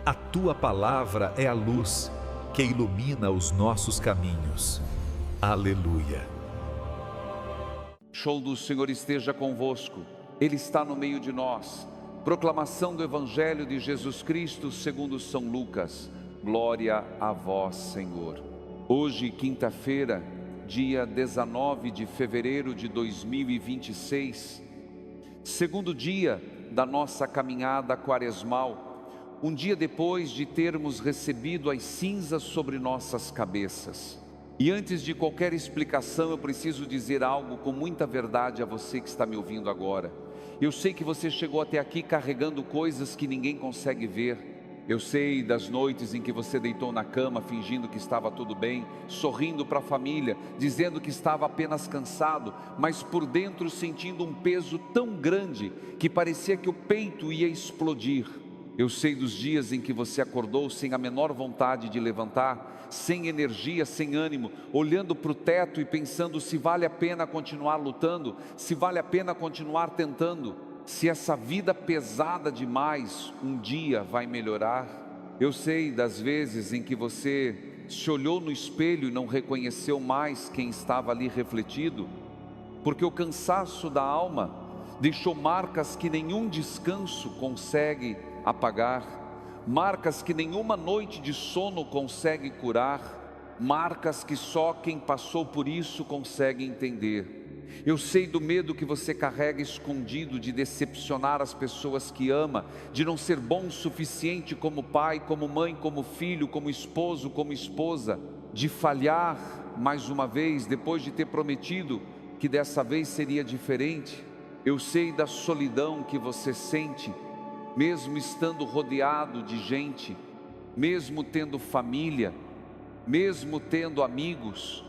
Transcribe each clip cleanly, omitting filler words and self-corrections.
A tua palavra é a luz que ilumina os nossos caminhos. Aleluia. Show do Senhor esteja convosco. Ele está no meio de nós. Proclamação do Evangelho de Jesus Cristo segundo São Lucas. Glória a vós, Senhor. Hoje, quinta-feira, dia 19 de fevereiro de 2026, segundo dia da nossa caminhada quaresmal, um dia depois de termos recebido as cinzas sobre nossas cabeças. E antes de qualquer explicação, eu preciso dizer algo com muita verdade a você que está me ouvindo agora. Eu sei que você chegou até aqui carregando coisas que ninguém consegue ver. Eu sei das noites em que você deitou na cama fingindo que estava tudo bem, sorrindo para a família, dizendo que estava apenas cansado, mas por dentro sentindo um peso tão grande que parecia que o peito ia explodir. Eu sei dos dias em que você acordou sem a menor vontade de levantar, sem energia, sem ânimo, olhando para o teto e pensando se vale a pena continuar lutando, se vale a pena continuar tentando, se essa vida pesada demais um dia vai melhorar. Eu sei das vezes em que você se olhou no espelho e não reconheceu mais quem estava ali refletido, porque o cansaço da alma deixou marcas que nenhum descanso consegue apagar, marcas que nenhuma noite de sono consegue curar, marcas que só quem passou por isso consegue entender. Eu sei do medo que você carrega escondido de decepcionar as pessoas que ama, de não ser bom o suficiente como pai, como mãe, como filho, como esposo, como esposa, de falhar mais uma vez depois de ter prometido que dessa vez seria diferente. Eu sei da solidão que você sente, mesmo estando rodeado de gente, mesmo tendo família, mesmo tendo amigos,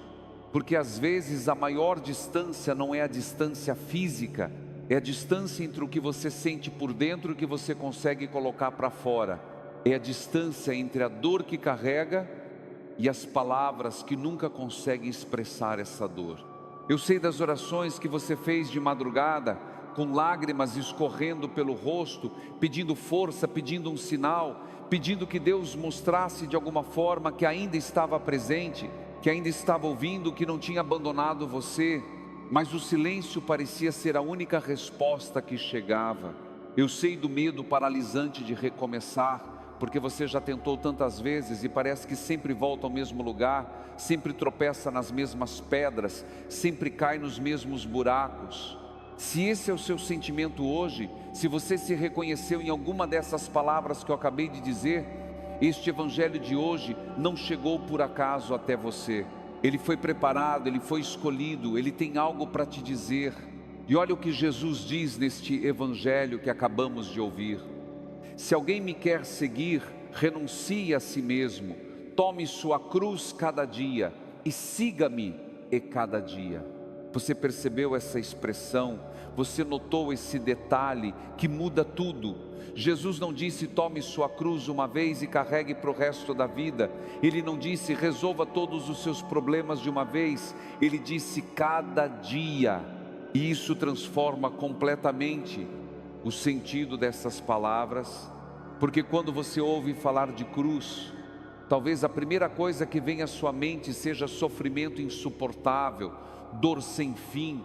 porque às vezes a maior distância não é a distância física, é a distância entre o que você sente por dentro e o que você consegue colocar para fora, é a distância entre a dor que carrega e as palavras que nunca conseguem expressar essa dor. Eu sei das orações que você fez de madrugada, com lágrimas escorrendo pelo rosto, pedindo força, pedindo um sinal, pedindo que Deus mostrasse de alguma forma que ainda estava presente, que ainda estava ouvindo, que não tinha abandonado você, mas o silêncio parecia ser a única resposta que chegava. Eu sei do medo paralisante de recomeçar, porque você já tentou tantas vezes e parece que sempre volta ao mesmo lugar, sempre tropeça nas mesmas pedras, sempre cai nos mesmos buracos. Se esse é o seu sentimento hoje, se você se reconheceu em alguma dessas palavras que eu acabei de dizer, este evangelho de hoje não chegou por acaso até você. Ele foi preparado, ele foi escolhido, ele tem algo para te dizer. E olha o que Jesus diz neste evangelho que acabamos de ouvir: se alguém me quer seguir, renuncie a si mesmo, tome sua cruz cada dia e siga-me cada dia. Você percebeu essa expressão? Você notou esse detalhe que muda tudo? Jesus não disse tome sua cruz uma vez e carregue para o resto da vida. Ele não disse resolva todos os seus problemas de uma vez. Ele disse cada dia. E isso transforma completamente o sentido dessas palavras. Porque quando você ouve falar de cruz, talvez a primeira coisa que vem à sua mente seja sofrimento insuportável, dor sem fim,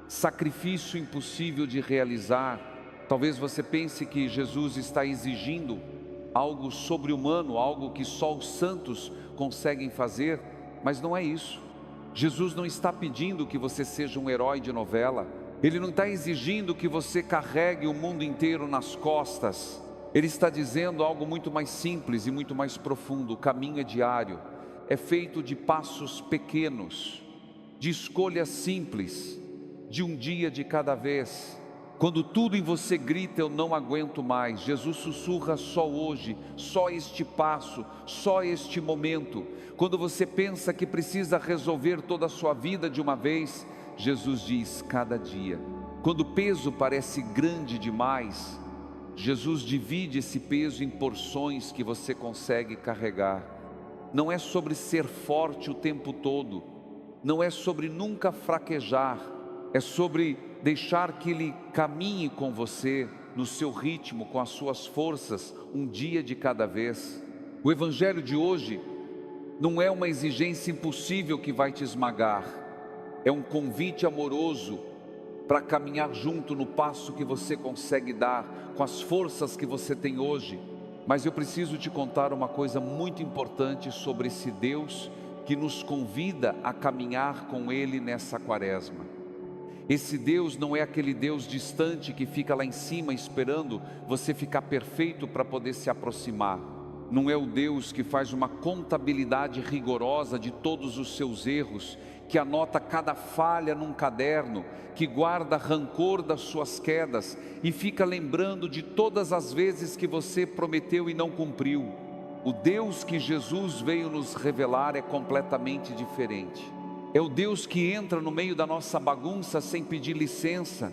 sacrifício impossível de realizar. Talvez você pense que Jesus está exigindo algo sobre-humano, algo que só os santos conseguem fazer, mas não é isso. Jesus não está pedindo que você seja um herói de novela. Ele não está exigindo que você carregue o mundo inteiro nas costas. Ele está dizendo algo muito mais simples e muito mais profundo. O caminho é diário, é feito de passos pequenos, de escolhas simples, de um dia de cada vez. Quando tudo em você grita eu não aguento mais, Jesus sussurra só hoje, só este passo, só este momento. Quando você pensa que precisa resolver toda a sua vida de uma vez, Jesus diz cada dia. Quando o peso parece grande demais, Jesus divide esse peso em porções que você consegue carregar. Não é sobre ser forte o tempo todo, não é sobre nunca fraquejar, é sobre deixar que Ele caminhe com você, no seu ritmo, com as suas forças, um dia de cada vez. O Evangelho de hoje não é uma exigência impossível que vai te esmagar, é um convite amoroso para caminhar junto no passo que você consegue dar, com as forças que você tem hoje. Mas eu preciso te contar uma coisa muito importante sobre esse Deus que nos convida a caminhar com Ele nessa quaresma. Esse Deus não é aquele Deus distante que fica lá em cima esperando você ficar perfeito para poder se aproximar. Não é o Deus que faz uma contabilidade rigorosa de todos os seus erros, que anota cada falha num caderno, que guarda rancor das suas quedas e fica lembrando de todas as vezes que você prometeu e não cumpriu. O Deus que Jesus veio nos revelar é completamente diferente. É o Deus que entra no meio da nossa bagunça sem pedir licença.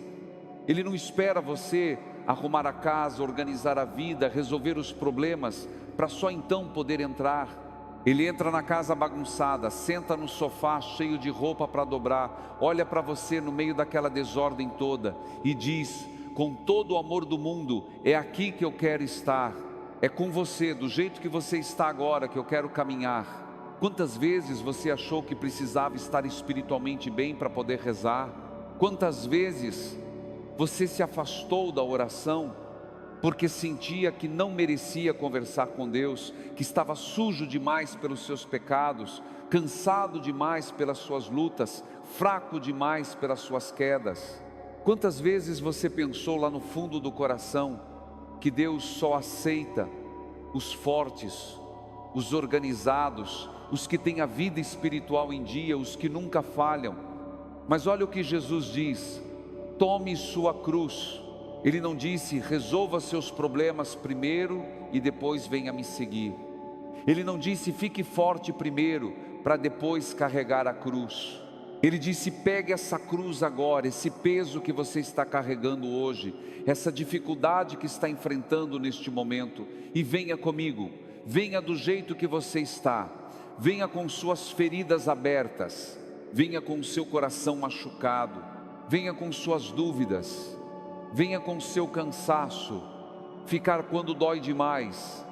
Ele não espera você arrumar a casa, organizar a vida, resolver os problemas, para só então poder entrar. Ele entra na casa bagunçada, senta no sofá cheio de roupa para dobrar, olha para você no meio daquela desordem toda e diz, com todo o amor do mundo, é aqui que eu quero estar, é com você, do jeito que você está agora, que eu quero caminhar. Quantas vezes você achou que precisava estar espiritualmente bem para poder rezar? Quantas vezes você se afastou da oração porque sentia que não merecia conversar com Deus, que estava sujo demais pelos seus pecados, cansado demais pelas suas lutas, fraco demais pelas suas quedas? Quantas vezes você pensou lá no fundo do coração que Deus só aceita os fortes, os organizados, os que têm a vida espiritual em dia, os que nunca falham? Mas olha o que Jesus diz: tome sua cruz. Ele não disse, resolva seus problemas primeiro e depois venha me seguir. Ele não disse, fique forte primeiro para depois carregar a cruz. Ele disse, pegue essa cruz agora, esse peso que você está carregando hoje, essa dificuldade que está enfrentando neste momento, e venha comigo. Venha do jeito que você está, venha com suas feridas abertas, venha com o seu coração machucado, venha com suas dúvidas, venha com seu cansaço, ficar quando dói demais,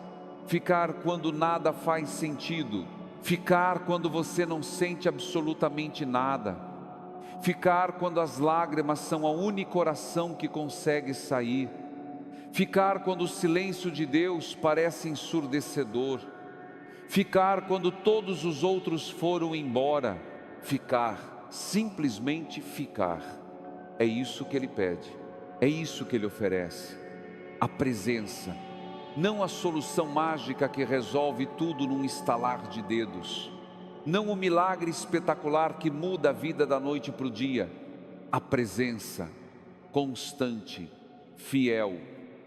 ficar quando nada faz sentido, ficar quando você não sente absolutamente nada, ficar quando as lágrimas são a única oração que consegue sair, ficar quando o silêncio de Deus parece ensurdecedor, ficar quando todos os outros foram embora, ficar, simplesmente ficar. É isso que Ele pede, é isso que Ele oferece, a presença, não a solução mágica que resolve tudo num estalar de dedos, não o milagre espetacular que muda a vida da noite para o dia, a presença constante, fiel,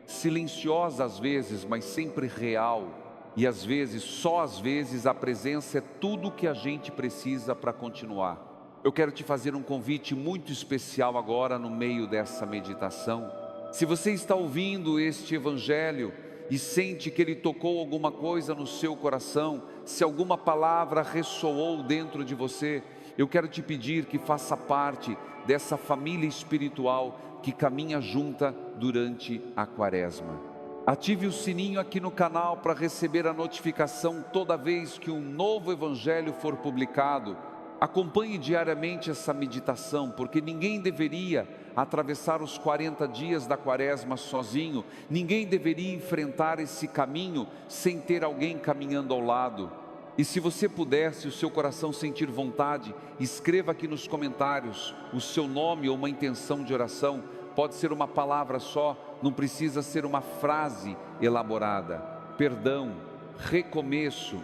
silenciosa às vezes, mas sempre real, e às vezes, só às vezes, a presença é tudo o que a gente precisa para continuar. Eu quero te fazer um convite muito especial agora no meio dessa meditação. Se você está ouvindo este Evangelho e sente que ele tocou alguma coisa no seu coração, se alguma palavra ressoou dentro de você, eu quero te pedir que faça parte dessa família espiritual que caminha junta durante a quaresma. Ative o sininho aqui no canal para receber a notificação toda vez que um novo evangelho for publicado. Acompanhe diariamente essa meditação, porque ninguém deveria atravessar os 40 dias da quaresma sozinho, ninguém deveria enfrentar esse caminho sem ter alguém caminhando ao lado. E se você puder, se o seu coração sentir vontade, escreva aqui nos comentários o seu nome ou uma intenção de oração. Pode ser uma palavra só, não precisa ser uma frase elaborada. Perdão, recomeço,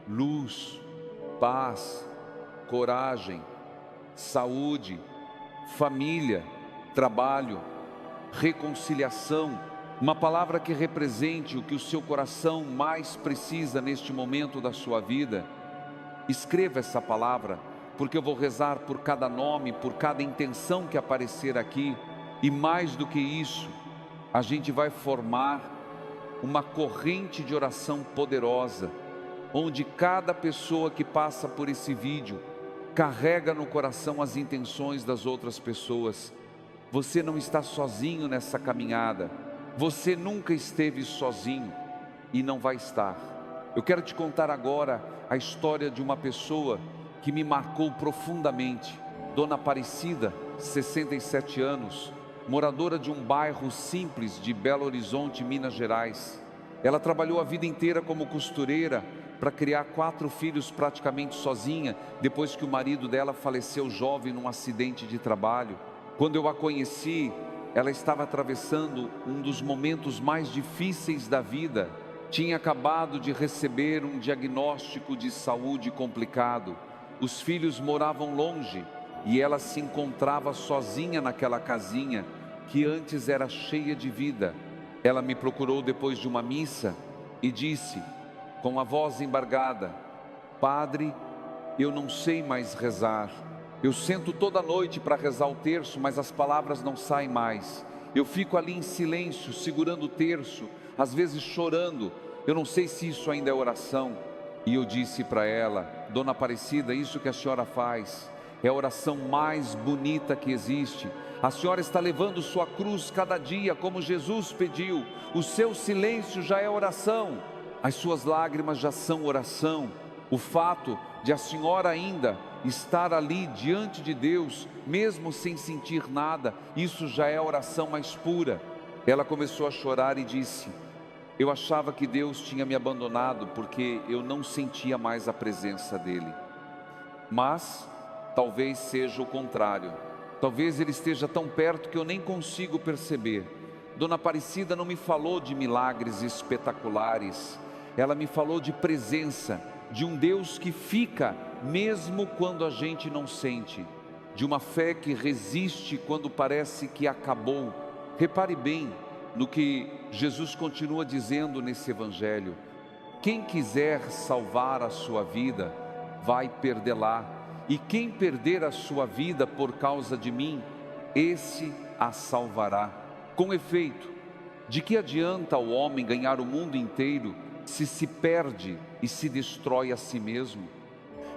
luz, paz, coragem, saúde, família, trabalho, reconciliação. Uma palavra que represente o que o seu coração mais precisa neste momento da sua vida. Escreva essa palavra, porque eu vou rezar por cada nome, por cada intenção que aparecer aqui. E mais do que isso, a gente vai formar uma corrente de oração poderosa, onde cada pessoa que passa por esse vídeo carrega no coração as intenções das outras pessoas. Você não está sozinho nessa caminhada. Você nunca esteve sozinho e não vai estar. Eu quero te contar agora a história de uma pessoa que me marcou profundamente. Dona Aparecida, 67 anos, moradora de um bairro simples de Belo Horizonte, Minas Gerais. Ela trabalhou a vida inteira como costureira para criar 4 filhos praticamente sozinha, depois que o marido dela faleceu jovem num acidente de trabalho. Quando eu a conheci, ela estava atravessando um dos momentos mais difíceis da vida. Tinha acabado de receber um diagnóstico de saúde complicado. Os filhos moravam longe e ela se encontrava sozinha naquela casinha que antes era cheia de vida. Ela me procurou depois de uma missa e disse, com a voz embargada: Padre, eu não sei mais rezar. Eu sento toda noite para rezar o terço, mas as palavras não saem mais. Eu fico ali em silêncio, segurando o terço, às vezes chorando. Eu não sei se isso ainda é oração. E eu disse para ela: Dona Aparecida, isso que a senhora faz é a oração mais bonita que existe. A senhora está levando sua cruz cada dia, como Jesus pediu. O seu silêncio já é oração. As suas lágrimas já são oração. O fato de a senhora ainda estar ali diante de Deus, mesmo sem sentir nada, isso já é a oração mais pura. Ela começou a chorar e disse: eu achava que Deus tinha me abandonado porque eu não sentia mais a presença dEle. Mas talvez seja o contrário. Talvez Ele esteja tão perto que eu nem consigo perceber. Dona Aparecida não me falou de milagres espetaculares. Ela me falou de presença, de um Deus que fica mesmo quando a gente não sente, de uma fé que resiste quando parece que acabou. Repare bem no que Jesus continua dizendo nesse evangelho: quem quiser salvar a sua vida, vai perdê-la, e quem perder a sua vida por causa de mim, esse a salvará. Com efeito, de que adianta o homem ganhar o mundo inteiro se perde e se destrói a si mesmo?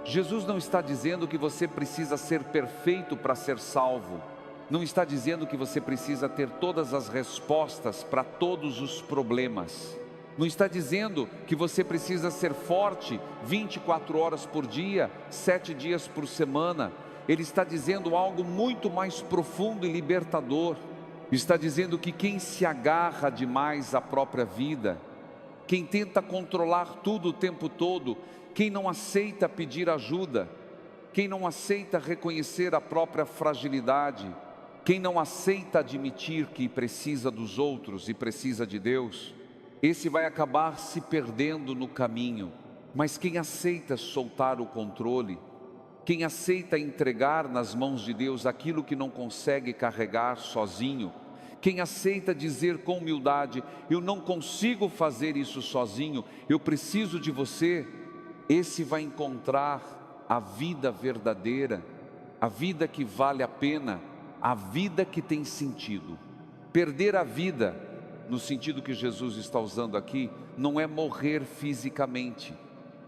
Jesus não está dizendo que você precisa ser perfeito para ser salvo. Não está dizendo que você precisa ter todas as respostas para todos os problemas. Não está dizendo que você precisa ser forte 24 horas por dia, 7 dias por semana. Ele está dizendo algo muito mais profundo e libertador. Está dizendo que quem se agarra demais à própria vida, quem tenta controlar tudo o tempo todo, quem não aceita pedir ajuda, quem não aceita reconhecer a própria fragilidade, quem não aceita admitir que precisa dos outros e precisa de Deus, esse vai acabar se perdendo no caminho. Mas quem aceita soltar o controle, quem aceita entregar nas mãos de Deus aquilo que não consegue carregar sozinho, quem aceita dizer com humildade: eu não consigo fazer isso sozinho, eu preciso de você, esse vai encontrar a vida verdadeira, a vida que vale a pena, a vida que tem sentido. Perder a vida, no sentido que Jesus está usando aqui, não é morrer fisicamente.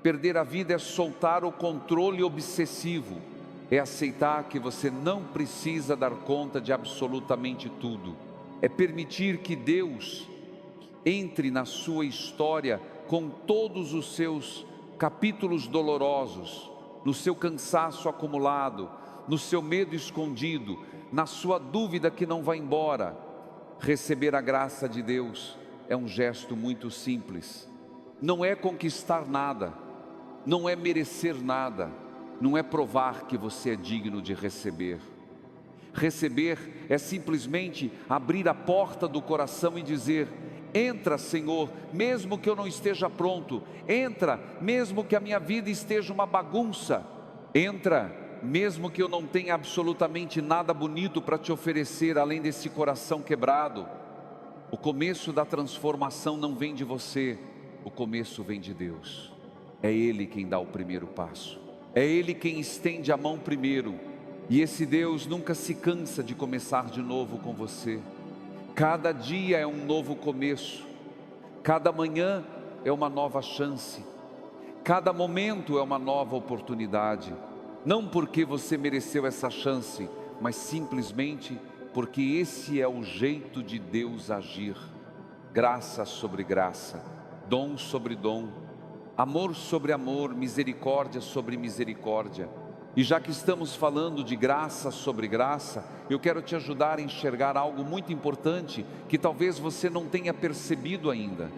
Perder a vida é soltar o controle obsessivo, é aceitar que você não precisa dar conta de absolutamente tudo. É permitir que Deus entre na sua história com todos os seus capítulos dolorosos, no seu cansaço acumulado, no seu medo escondido, na sua dúvida que não vai embora. Receber a graça de Deus é um gesto muito simples. Não é conquistar nada, não é merecer nada, não é provar que você é digno de receber. Receber é simplesmente abrir a porta do coração e dizer: entra, Senhor, mesmo que eu não esteja pronto. Entra, mesmo que a minha vida esteja uma bagunça. Entra, mesmo que eu não tenha absolutamente nada bonito para te oferecer além desse coração quebrado. O começo da transformação não vem de você, o começo vem de Deus. É Ele quem dá o primeiro passo, é Ele quem estende a mão primeiro. E esse Deus nunca se cansa de começar de novo com você. Cada dia é um novo começo, cada manhã é uma nova chance, cada momento é uma nova oportunidade. Não porque você mereceu essa chance, mas simplesmente porque esse é o jeito de Deus agir. graça sobre graça, dom sobre dom, amor sobre amor, misericórdia sobre misericórdia. E já que estamos falando de graça sobre graça, eu quero te ajudar a enxergar algo muito importante que talvez você não tenha percebido ainda.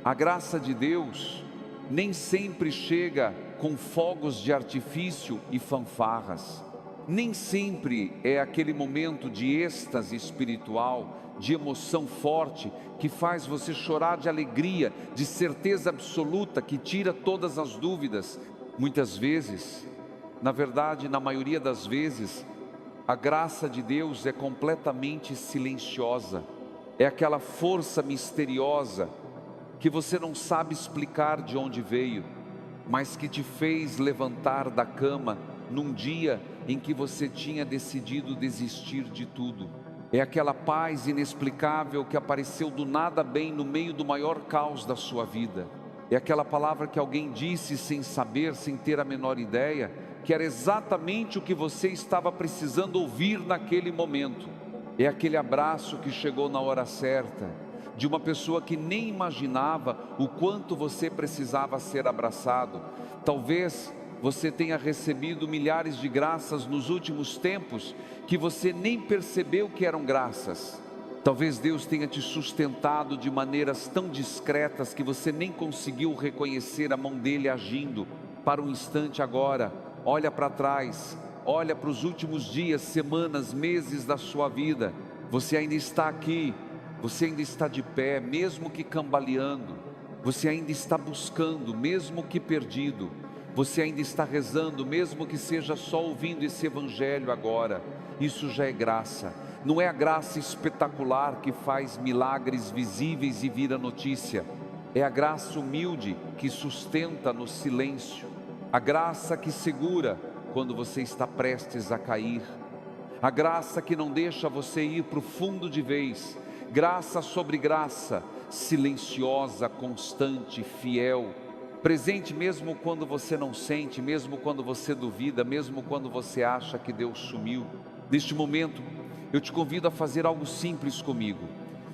A graça de Deus nem sempre chega com fogos de artifício e fanfarras. Nem sempre é aquele momento de êxtase espiritual, de emoção forte, que faz você chorar de alegria, de certeza absoluta, que tira todas as dúvidas. Muitas vezes, na verdade, na maioria das vezes, a graça de Deus é completamente silenciosa. É aquela força misteriosa que você não sabe explicar de onde veio, mas que te fez levantar da cama num dia em que você tinha decidido desistir de tudo. É aquela paz inexplicável que apareceu do nada bem no meio do maior caos da sua vida. É aquela palavra que alguém disse sem saber, sem ter a menor ideia, que era exatamente o que você estava precisando ouvir naquele momento. É aquele abraço que chegou na hora certa, de uma pessoa que nem imaginava o quanto você precisava ser abraçado. Talvez você tenha recebido milhares de graças nos últimos tempos, que você nem percebeu que eram graças. Talvez Deus tenha te sustentado de maneiras tão discretas, que você nem conseguiu reconhecer a mão dele agindo. Para um instante agora, olha para trás, olha para os últimos dias, semanas, meses da sua vida. Você ainda está aqui, você ainda está de pé, mesmo que cambaleando. Você ainda está buscando, mesmo que perdido. Você ainda está rezando, mesmo que seja só ouvindo esse evangelho agora. Isso já é graça. Não é a graça espetacular que faz milagres visíveis e vira notícia. É a graça humilde que sustenta no silêncio. A graça que segura quando você está prestes a cair. A graça que não deixa você ir para o fundo de vez. Graça sobre graça, silenciosa, constante, fiel. Presente mesmo quando você não sente, mesmo quando você duvida, mesmo quando você acha que Deus sumiu. Neste momento, eu te convido a fazer algo simples comigo.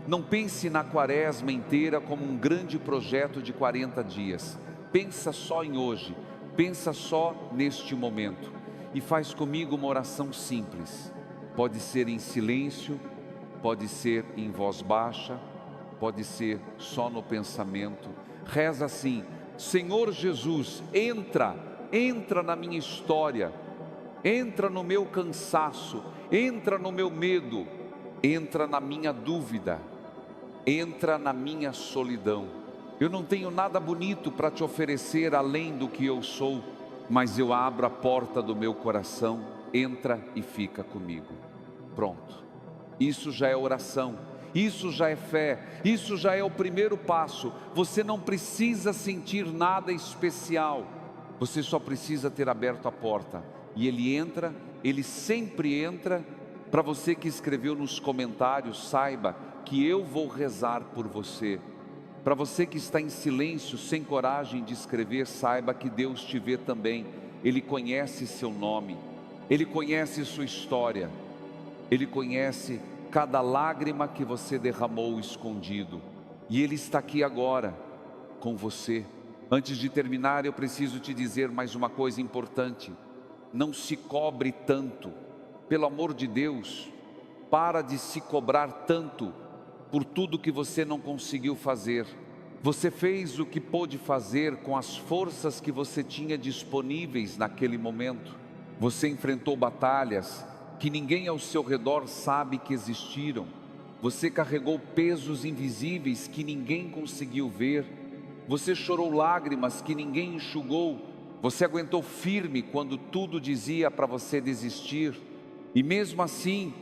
Não pense na quaresma inteira como um grande projeto de 40 dias. Pensa só em hoje, pensa só neste momento. E faz comigo uma oração simples. Pode ser em silêncio, pode ser em voz baixa, pode ser só no pensamento. Reza assim: Senhor Jesus, entra na minha história, entra no meu cansaço, entra no meu medo, entra na minha dúvida, entra na minha solidão. Eu não tenho nada bonito para te oferecer além do que eu sou, mas eu abro a porta do meu coração, entra e fica comigo. Pronto, isso já é oração. Isso já é fé, isso já é o primeiro passo. Você não precisa sentir nada especial, você só precisa ter aberto a porta. E Ele entra, Ele sempre entra. Para você que escreveu nos comentários, saiba que eu vou rezar por você. Para você que está em silêncio, sem coragem de escrever, saiba que Deus te vê também. Ele conhece seu nome, Ele conhece sua história, Ele conhece cada lágrima que você derramou escondido. E Ele está aqui agora com você. Antes de terminar, eu preciso te dizer mais uma coisa importante. Não se cobre tanto. Pelo amor de Deus, para de se cobrar tanto por tudo que você não conseguiu fazer. Você fez o que pôde fazer com as forças que você tinha disponíveis naquele momento. Você enfrentou batalhas que ninguém ao seu redor sabe que existiram. Você carregou pesos invisíveis que ninguém conseguiu ver. Você chorou lágrimas que ninguém enxugou. Você aguentou firme quando tudo dizia para você desistir. E mesmo assim,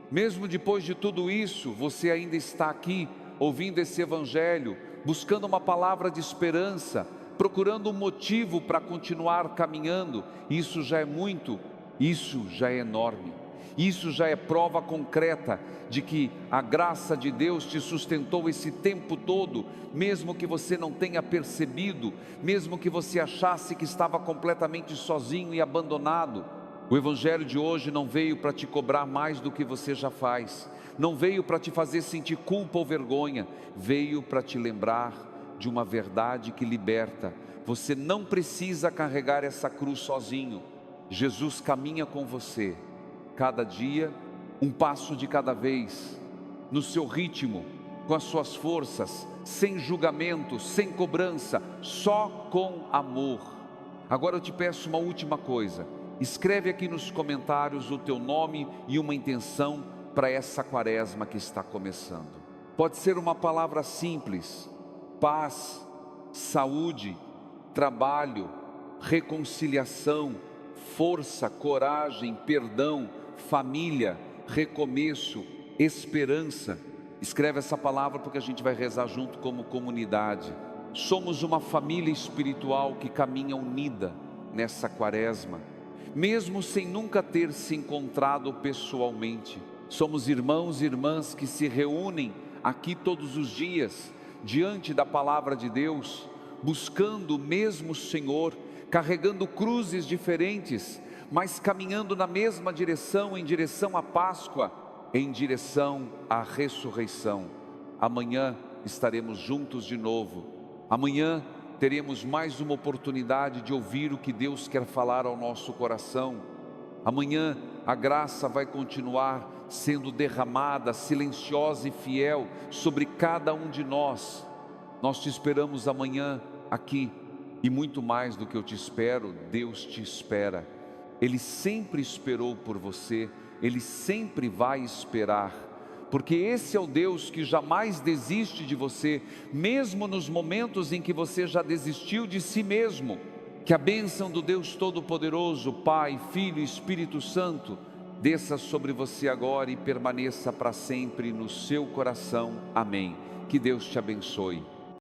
mesmo depois de tudo isso, você ainda está aqui, ouvindo esse evangelho, buscando uma palavra de esperança, procurando um motivo para continuar caminhando. Isso já é muito. Isso já é enorme. Isso já é prova concreta de que a graça de Deus te sustentou esse tempo todo, mesmo que você não tenha percebido, mesmo que você achasse que estava completamente sozinho e abandonado. O Evangelho de hoje não veio para te cobrar mais do que você já faz, não veio para te fazer sentir culpa ou vergonha, veio para te lembrar de uma verdade que liberta. Você não precisa carregar essa cruz sozinho. Jesus caminha com você, cada dia, um passo de cada vez, no seu ritmo, com as suas forças, sem julgamento, sem cobrança, só com amor. Agora eu te peço uma última coisa: escreve aqui nos comentários o teu nome e uma intenção para essa quaresma que está começando. Pode ser uma palavra simples: paz, saúde, trabalho, reconciliação, força, coragem, perdão, família, recomeço, esperança. Escreve essa palavra porque a gente vai rezar junto como comunidade. Somos uma família espiritual que caminha unida nessa quaresma, mesmo sem nunca ter se encontrado pessoalmente. Somos irmãos e irmãs que se reúnem aqui todos os dias, diante da palavra de Deus, buscando o mesmo Senhor, carregando cruzes diferentes, mas caminhando na mesma direção, em direção à Páscoa, em direção à ressurreição. Amanhã estaremos juntos de novo. Amanhã teremos mais uma oportunidade de ouvir o que Deus quer falar ao nosso coração. Amanhã a graça vai continuar sendo derramada, silenciosa e fiel, sobre cada um de nós. Nós te esperamos amanhã aqui, e muito mais do que eu te espero, Deus te espera. Ele sempre esperou por você, Ele sempre vai esperar, porque esse é o Deus que jamais desiste de você, mesmo nos momentos em que você já desistiu de si mesmo. Que a bênção do Deus Todo-Poderoso, Pai, Filho e Espírito Santo, desça sobre você agora e permaneça para sempre no seu coração. Amém. Que Deus te abençoe.